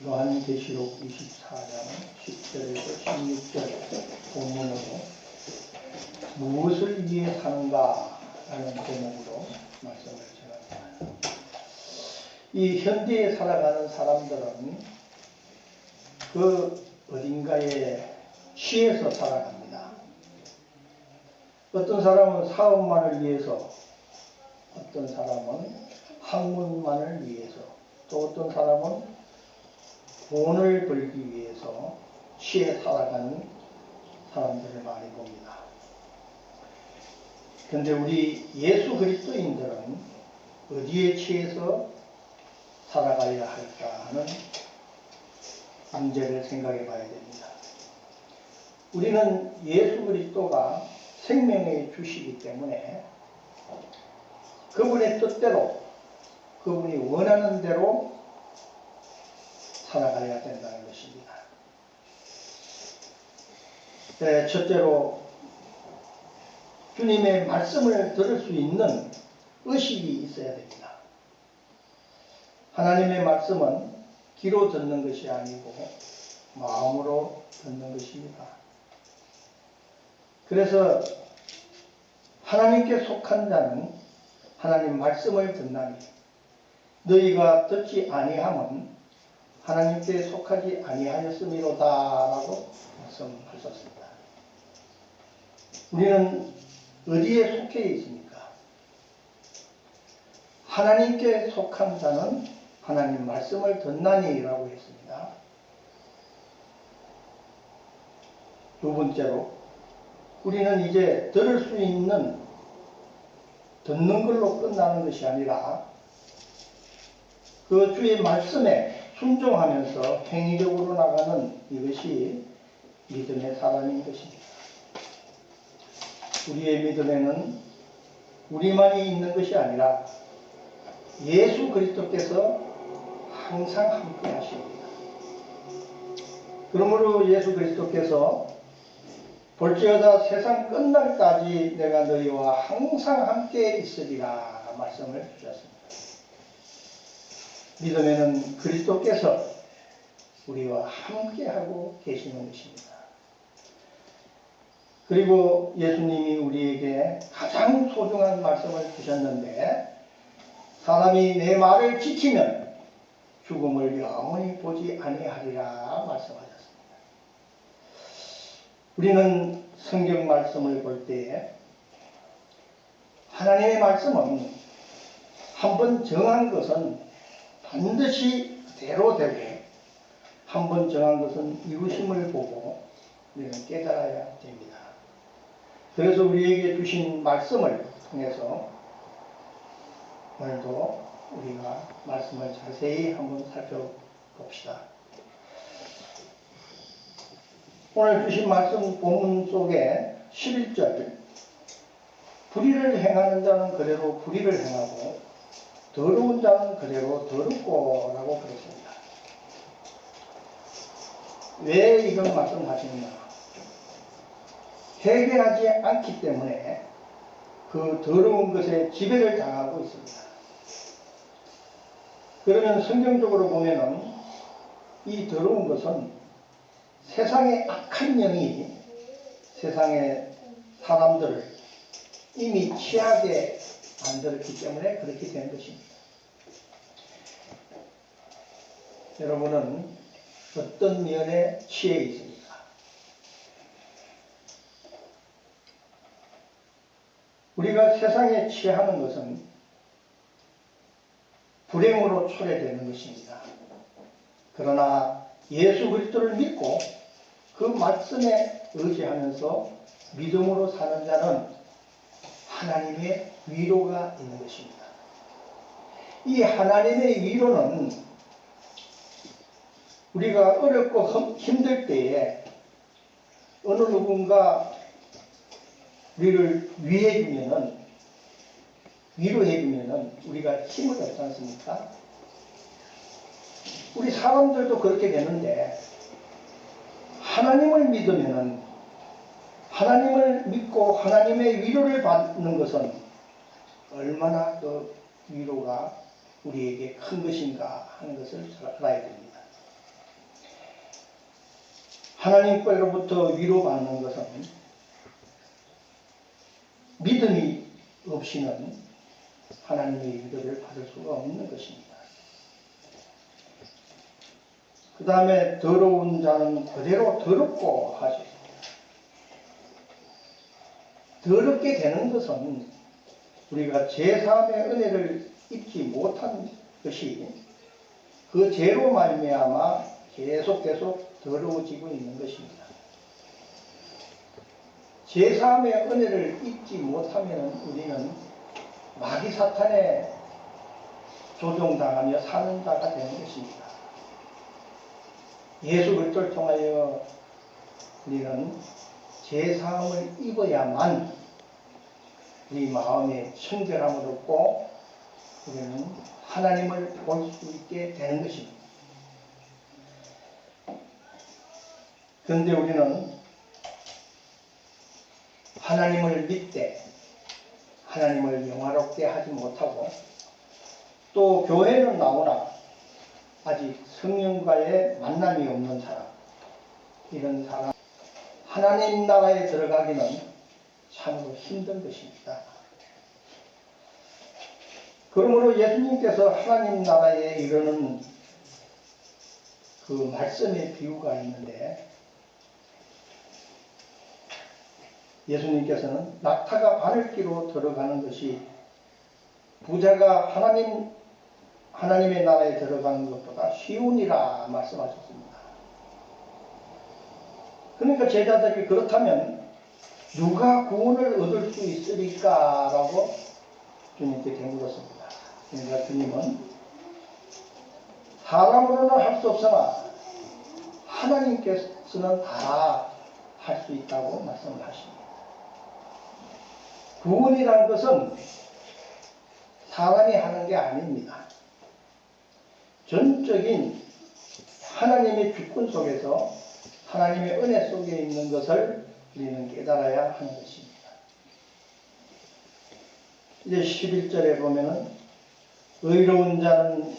요한계시록 24장 10절에서 16절 본문으로 무엇을 위해 사는가 라는 제목으로 말씀을 전합니다. 이 현대에 살아가는 사람들은 그 어딘가에 취해서 살아갑니다. 어떤 사람은 사업만을 위해서, 어떤 사람은 학문만을 위해서, 또 어떤 사람은 돈을 벌기 위해서 취해 살아가는 사람들을 많이 봅니다. 그런데 우리 예수 그리스도인들은 어디에 취해서 살아가야 할까 하는 문제를 생각해 봐야 됩니다. 우리는 예수 그리스도가 생명의 주시기 때문에 그분의 뜻대로, 그분이 원하는 대로 살아가야 된다는 것입니다. 첫째로 주님의 말씀을 들을 수 있는 의식이 있어야 됩니다. 하나님의 말씀은 귀로 듣는 것이 아니고 마음으로 듣는 것입니다. 그래서 하나님께 속한 자는 하나님 말씀을 듣나니 너희가 듣지 아니함은 하나님께 속하지 아니하였음이로다 라고 말씀하셨습니다. 우리는 어디에 속해 있습니까? 하나님께 속한 자는 하나님 말씀을 듣나니 라고 했습니다. 두 번째로 우리는 이제 들을 수 있는 듣는 걸로 끝나는 것이 아니라 그 주의 말씀에 순종하면서 행위적으로 나가는 이것이 믿음의 사람인 것입니다. 우리의 믿음에는 우리만이 있는 것이 아니라 예수 그리스도께서 항상 함께 하십니다. 그러므로 예수 그리스도께서 볼지어다 세상 끝날까지 내가 너희와 항상 함께 있으리라 말씀을 주셨습니다. 믿음에는 그리스도께서 우리와 함께하고 계시는 것입니다. 그리고 예수님이 우리에게 가장 소중한 말씀을 주셨는데 사람이 내 말을 지키면 죽음을 영원히 보지 아니하리라 말씀하셨습니다. 우리는 성경 말씀을 볼 때에 하나님의 말씀은 한번 정한 것은 반드시 그대로 되고 한번 정한 것은 이루심을 보고 우리는 깨달아야 됩니다. 그래서 우리에게 주신 말씀을 통해서 오늘도 우리가 말씀을 자세히 한번 살펴봅시다. 오늘 주신 말씀 본문 속에 11절 불의를 행하는 자는 그대로 불의를 행하고 더러운 자는 그대로 더럽고 라고 그랬습니다. 왜 이런 말씀하시느냐? 회개하지 않기 때문에 그 더러운 것에 지배를 당하고 있습니다. 그러면 성경적으로 보면은 이 더러운 것은 세상의 악한 영이 세상의 사람들을 이미 취하게 만들었기 때문에 그렇게 된 것입니다. 여러분은 어떤 면에 취해 있습니까? 우리가 세상에 취하는 것은 불행으로 초래되는 것입니다. 그러나 예수 그리스도를 믿고 그 말씀에 의지하면서 믿음으로 사는 자는 하나님의 위로가 있는 것입니다. 이 하나님의 위로는 우리가 어렵고 힘들 때에 어느 누군가 우리를 위로해주면은 우리가 힘을 얻지 않습니까? 우리 사람들도 그렇게 되는데 하나님을 믿으면은 하나님을 믿고 하나님의 위로를 받는 것은 얼마나 그 위로가 우리에게 큰 것인가 하는 것을 알아야 됩니다. 하나님께로부터 위로받는 것은 믿음이 없이는 하나님의 위로를 받을 수가 없는 것입니다. 그 다음에 더러운 자는 그대로 더럽고 하죠. 더럽게 되는 것은 우리가 제3의 은혜를 입지 못한 것이 그 죄로 말미암아 계속 더러워지고 있는 것입니다. 제3의 은혜를 입지 못하면 우리는 마귀 사탄에 조종당하며 사는 자가 되는 것입니다. 예수 그리스도를 통하여 우리는 제3을 입어야만 우리 마음에 청결함을 얻고 우리는 하나님을 볼 수 있게 되는 것입니다. 그런데 우리는 하나님을 믿되 하나님을 영화롭게 하지 못하고 또 교회는 나오나 아직 성령과의 만남이 없는 사람, 이런 사람 하나님 나라에 들어가기는 참으로 힘든 것입니다. 그러므로 예수님께서 하나님 나라에 이르는 그 말씀의 비유가 있는데 예수님께서는 낙타가 바늘기로 들어가는 것이 부자가 하나님의 나라에 들어가는 것보다 쉬우니라 말씀하셨습니다. 그러니까 제자들이 그렇다면 누가 구원을 얻을 수 있으리까? 라고 주님께 되물었습니다. 그러니까 주님은 사람으로는 할 수 없으나 하나님께서는 다 할 수 있다고 말씀을 하십니다. 구원이라는 것은 사람이 하는 게 아닙니다. 전적인 하나님의 주권 속에서 하나님의 은혜 속에 있는 것을 우리는 깨달아야 하는 것입니다. 이제 11절에 보면은 의로운 자는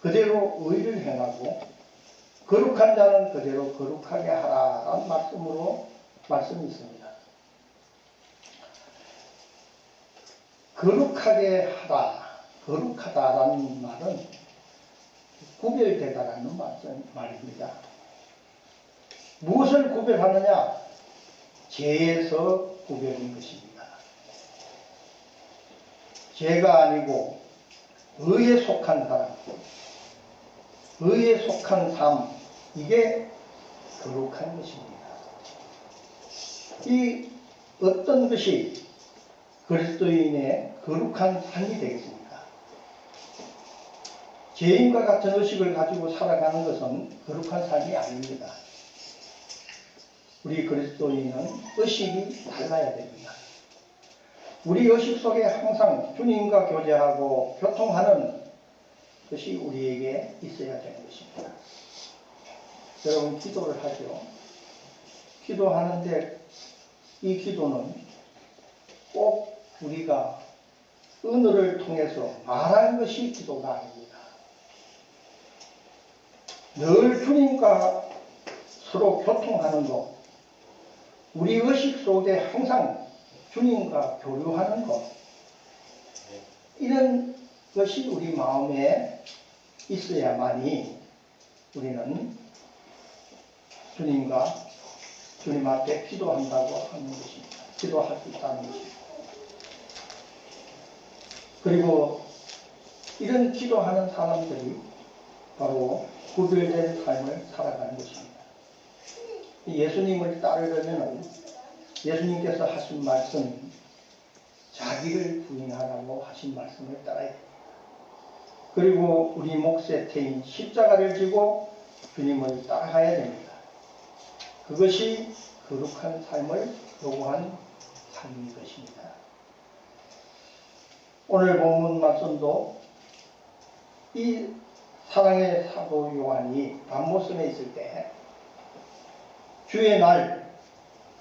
그대로 의를 행하고 거룩한 자는 그대로 거룩하게 하라라는 말씀이 있습니다. 거룩하게 하라, 거룩하다라는 말은 구별되다라는 말입니다. 무엇을 구별하느냐? 죄에서 구별인 것입니다. 죄가 아니고 의에 속한 사람, 의에 속한 삶, 이게 거룩한 것입니다. 이 어떤 것이 그리스도인의 거룩한 삶이 되겠습니까? 죄인과 같은 의식을 가지고 살아가는 것은 거룩한 삶이 아닙니다. 우리 그리스도인은 의식이 달라야 됩니다. 우리 의식 속에 항상 주님과 교제하고 교통하는 것이 우리에게 있어야 되는 것입니다. 여러분 기도를 하죠. 기도하는데 이 기도는 꼭 우리가 언어를 통해서 말하는 것이 기도가 아닙니다. 늘 주님과 서로 교통하는 것, 우리 의식 속에 항상 주님과 교류하는 것, 이런 것이 우리 마음에 있어야만이 우리는 주님 앞에 기도한다고 하는 것입니다. 기도할 수 있다는 것입니다. 그리고 이런 기도하는 사람들이 바로 구별된 삶을 살아가는 것입니다. 예수님을 따르려면 예수님께서 하신 말씀, 자기를 부인하라고 하신 말씀을 따라야 됩니다. 그리고 우리 몫의 태인 십자가를 지고 주님을 따라가야 됩니다. 그것이 거룩한 삶을 요구한 삶인 것입니다. 오늘 본문 말씀도 이 사랑의 사도 요한이 밤모섬에 있을 때 주의 날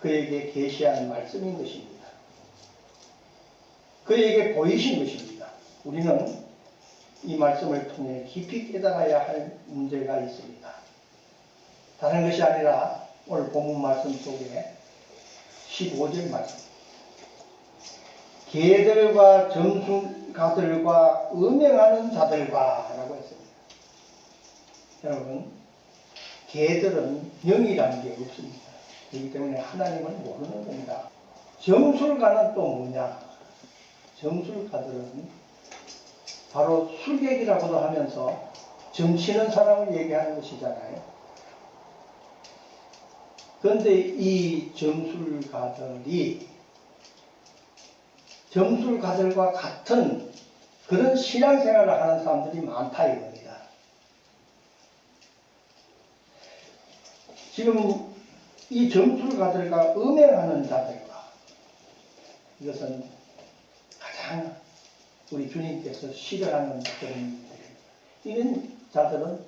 그에게 계시한 말씀인 것입니다. 그에게 보이신 것입니다. 우리는 이 말씀을 통해 깊이 깨달아야 할 문제가 있습니다. 다른 것이 아니라 오늘 본문 말씀 속에 15절 말씀. 개들과 점술가들과 음행하는 자들과 라고 했습니다. 여러분, 개들은 영이라는 게 없습니다. 그렇기 때문에 하나님을 모르는 겁니다. 점술가는 또 뭐냐? 점술가들은 바로 술객이라고도 하면서 점치는 사람을 얘기하는 것이잖아요. 그런데 이 점술가들과 같은 그런 신앙생활을 하는 사람들이 많다 이겁니다. 지금 이 점술가들과 음행하는 자들과, 이것은 가장 우리 주님께서 싫어하는 그런 일들입니다. 이런 자들은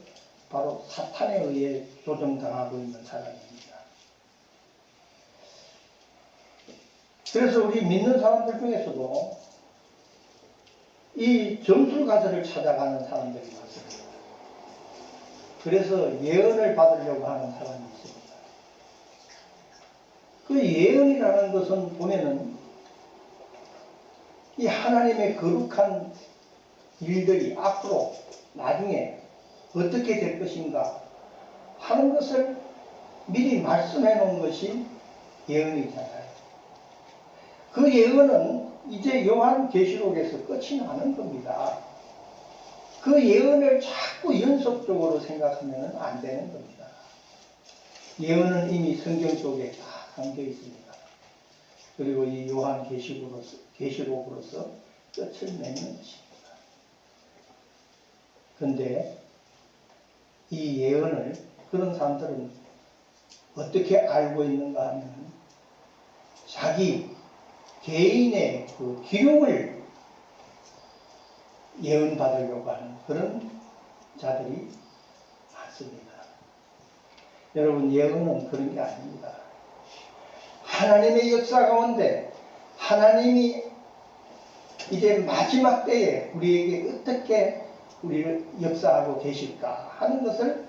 바로 사탄에 의해 조종당하고 있는 사람입니다. 그래서 우리 믿는 사람들 중에서도 이 점술가들을 찾아가는 사람들이 많습니다. 그래서 예언을 받으려고 하는 사람이 있습니다. 그 예언이라는 것은 보면은 이 하나님의 거룩한 일들이 앞으로 나중에 어떻게 될 것인가 하는 것을 미리 말씀해 놓은 것이 예언이잖아요. 그 예언은 이제 요한계시록에서 끝이 나는 겁니다. 그 예언을 자꾸 연속적으로 생각하면 안 되는 겁니다. 예언은 이미 성경 속에 다 담겨 있습니다. 그리고 이 요한계시록으로서 끝을 맺는 것입니다. 그런데 이 예언을 그런 사람들은 어떻게 알고 있는가 하면 자기 개인의 그 기록을 예언받으려고 하는 그런 자들이 많습니다. 여러분, 예언은 그런 게 아닙니다. 하나님의 역사 가운데 하나님이 이제 마지막 때에 우리에게 어떻게 우리를 역사하고 계실까 하는 것을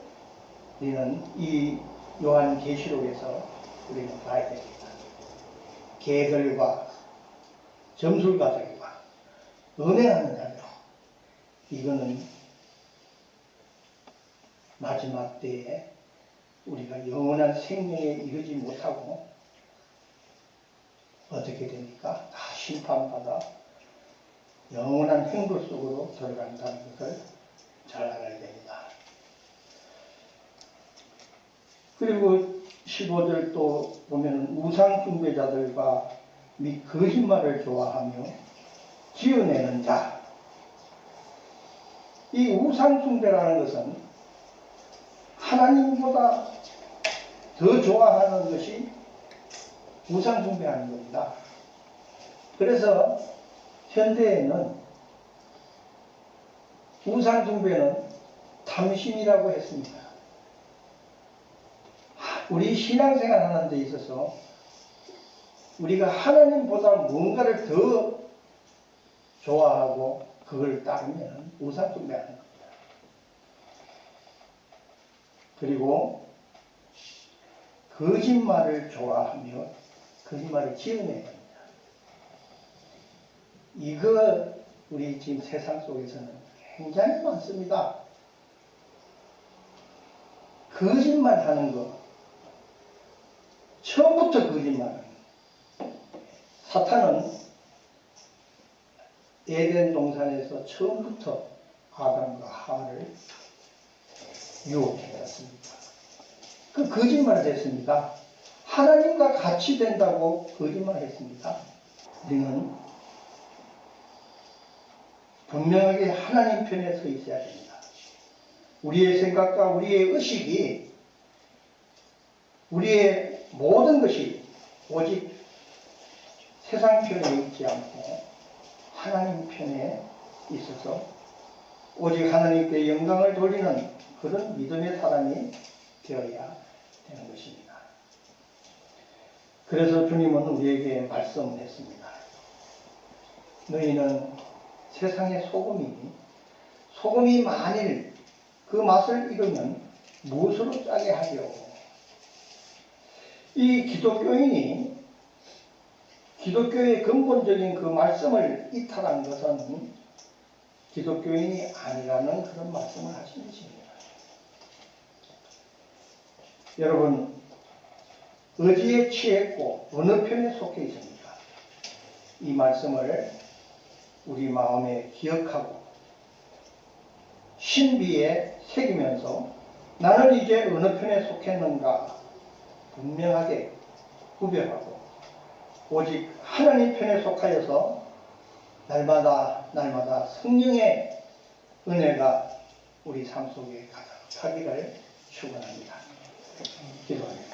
우리는 이 요한계시록에서 우리는 봐야 됩니다. 개들과 점술가들과 음행하는 자들, 이거는 마지막 때에 우리가 영원한 생명에 이르지 못하고 어떻게 됩니까? 다 심판받아 영원한 행불 속으로 들어간다는 것을 잘 알아야 됩니다. 그리고 15절 또 보면 우상 숭배자들과 및 거짓말을 좋아하며 지어내는 자. 이 우상 숭배라는 것은 하나님보다 더 좋아하는 것이 우상 숭배하는 겁니다. 그래서 현대에는 우상 숭배는 탐심이라고 했습니다. 우리 신앙생활 하는 데 있어서 우리가 하나님보다 뭔가를 더 좋아하고 그걸 따르면 우상 숭배하는 겁니다. 그리고 거짓말을 좋아하며 거짓말을 지어내야 됩니다. 이거 우리 지금 세상 속에서는 굉장히 많습니다. 거짓말하는 거, 처음부터 거짓말. 사탄은 에덴 동산에서 처음부터 아담과 하와를 유혹해왔습니다. 그 거짓말을 했습니다. 하나님과 같이 된다고 거짓말했습니다. 우리는 분명하게 하나님 편에 서 있어야 됩니다. 우리의 생각과 우리의 의식이, 우리의 모든 것이 오직 세상 편에 있지 않고 하나님 편에 있어서 오직 하나님께 영광을 돌리는 그런 믿음의 사람이 되어야 되는 것입니다. 그래서 주님은 우리에게 말씀했습니다. 너희는 세상의 소금이니 소금이 만일 그 맛을 잃으면 무엇으로 짜게 하려? 이 기독교인이 기독교의 근본적인 그 말씀을 이탈한 것은 기독교인이 아니라는 그런 말씀을 하시는 것입니다. 여러분, 어디에 취했고 어느 편에 속해 있습니까? 이 말씀을 우리 마음에 기억하고 신비에 새기면서 나는 이제 어느 편에 속했는가 분명하게 구별하고 오직 하나님 편에 속하여서 날마다 성령의 은혜가 우리 삶 속에 가득하기를 축원합니다. 기도합니다.